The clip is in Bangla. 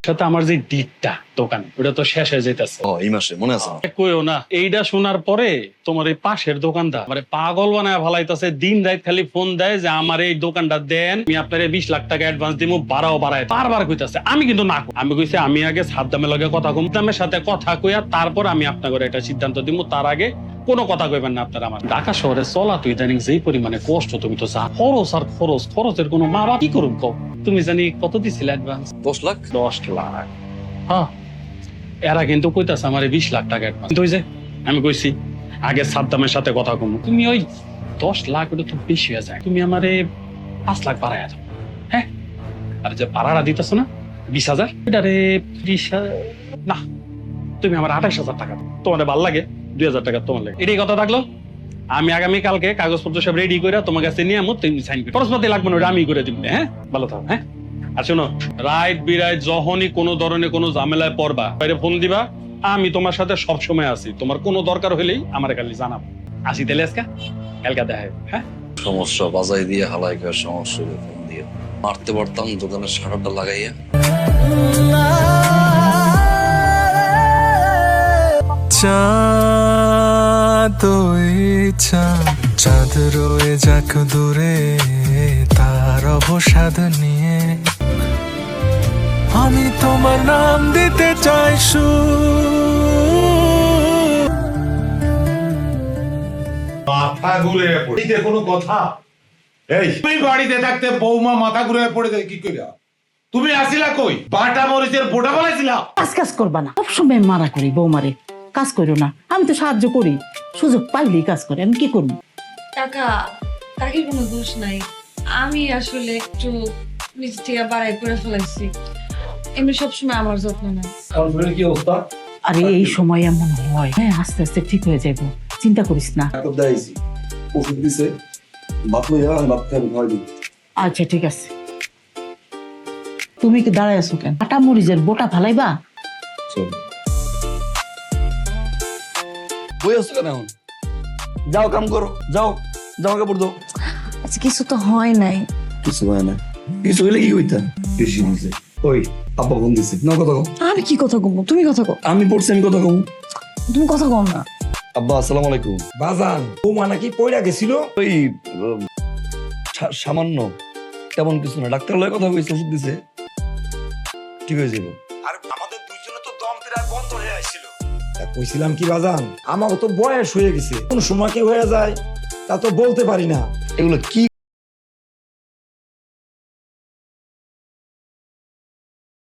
সাথে আমার যে ডিটটা দোকান ওটা তো শেষ হয়ে যাইতেছে। ও এই মাসে মনে আছে? কইও না, এইটা শোনার পরে তোমার এই পাশের দোকানটা মানে পাগল বানায় ভালাইতেছে। দিন রাত খালি ফোন দেয় যে আমার এই দোকানটা দেন, আমি আপনার 20 লাখ টাকা অ্যাডভান্স দিমু, বাড়ায় বারবার কইতাছে। আমি কিন্তু না, আমি কইছি আমি আগে সাদ্দামের লগে কথা কম, সাদ্দামের সাথে কথা কইয়া তারপর আমি আপনাদের একটা সিদ্ধান্ত দিমু, তার আগে কোনো কথা কইবেন না আপনারা। আমার ঢাকা শহরে চলা তুই ইদানিং যেই পরিমাণে কষ্ট, তুমি তো যা খরচ আর খরচের কোনো মা বাপ কি করুন কও? তুমি জানি কত দিছিলে অ্যাডভান্স? 10 লাখ। 10 লাখ। হ্যাঁ, এরা কিন্তু কইতাছে আমার 20 লাখ টাকা অ্যাডভান্স। কিন্তু ওই যে আমি কইছি আগে সাদ্দামের সাথে কথা কম, তুমি ওই 10 লাখ ওটা তো বেশি হয়ে যায়, তুমি আমারে 5 লাখ বাড়ায় দাও। হ্যাঁ, আর যে ভাড়াটা দিতেছ না 20,000, এটারে 20,000 না, তুমি আমার 28,000 টাকা দাও। তোমার ভালো লাগে 2,000 টাকা তোমার লাগে, এটাই কথা থাকলো। আমি আগামী কালকে কাগজপত্র সব রেডি করে তোমার কাছে নিয়ে আমো, তুমি সাইন করে খরচপাতি লাগবে না, ওটা আমি করে দিব। হ্যাঁ, ভালো থাকো। হ্যাঁ, আর শোনো, রাইট বিরাইট যখনই কোনো ধরনের কোনো ঝামেলায় পড়বা বাইরে ফোন দিবা, আমি তোমার সাথে সব সময় আছি। তোমার কোনো দরকার হলেই আমার খালি জানাবো। আসি তাহলে আজকে, কালকে দেখা হবে। হ্যাঁ, সমস্যা বাজাই দিয়ে হালাই খাওয়ার সমস্যা ফোন দিয়ে মারতে পারতাম দোকানের শাটারটা লাগাইয়া। চাঁদ রয়ে যাক দূরে, তার অবসাদ নিয়ে আমি তোমার নাম দিতে চাই মাথা ঘুরে পড়ে কোনো কথা? এই তুমি বাড়িতে থাকতে বৌমা মাথা ঘুরে পড়ে যায় কি কইরা? তুমি আসিলা কই? বাটা মরিচের বোটা বলাইছিলা? কাজ করবা না, সবসময় মারা করি বৌমারে। কাজ করো না, আমি তো সাহায্য করি, সুযোগ পাইলেই কাজ করে। আমি কি করবো? কাকা, কাকির কোনো দোষ নাই। আমি আসলে একটু নিজ থেকে বাড়াই করে ফেলাইছি। এমনি সবসময় আমার যত্ন নেয়। কি অবস্থা? আরে এই সময় এমন হয়, হ্যাঁ আস্তে আস্তে ঠিক হয়ে যাবো, চিন্তা করিস না। ওষুধ দিছে, বাপ লইয়া বাপ খাবে খাওয়াই দিই। আচ্ছা ঠিক আছে। তুমি কি দাঁড়ায় আছো কেন? আটা মরিচের বোটা ফালাইবা? চল বই আসছো কেন এখন? যাও কাম করো, যাও জামা কাপড় দাও। আচ্ছা কিছু তো হয় নাই। কিছু হয় না, কিছু হইলে কি কইতা? বেশি দিছে। ওই আব্বা ফোন দিছে, না কথা কও। আমি কি কথা কম? তুমি কথা কও। আমি পড়ছি, আমি কথা কও। তুমি কথা কও না। আব্বা আসসালামু আলাইকুম। বাজান বৌমা নাকি পয়রা গেছিল? ওই সামান্য, তেমন কিছু না, ডাক্তার লয় কথা কইছে, ওষুধ দিছে, ঠিক হয়ে যাবে। আর আমাদের দুইজনে তো দম প্রায় বন্ধ হয়ে আসছিল। কইছিলাম কি বাজান, আমাকে তো বয়স হয়ে গেছে, কোন সময় কি হয়ে যায় তা তো বলতে পারি না। এগুলো কি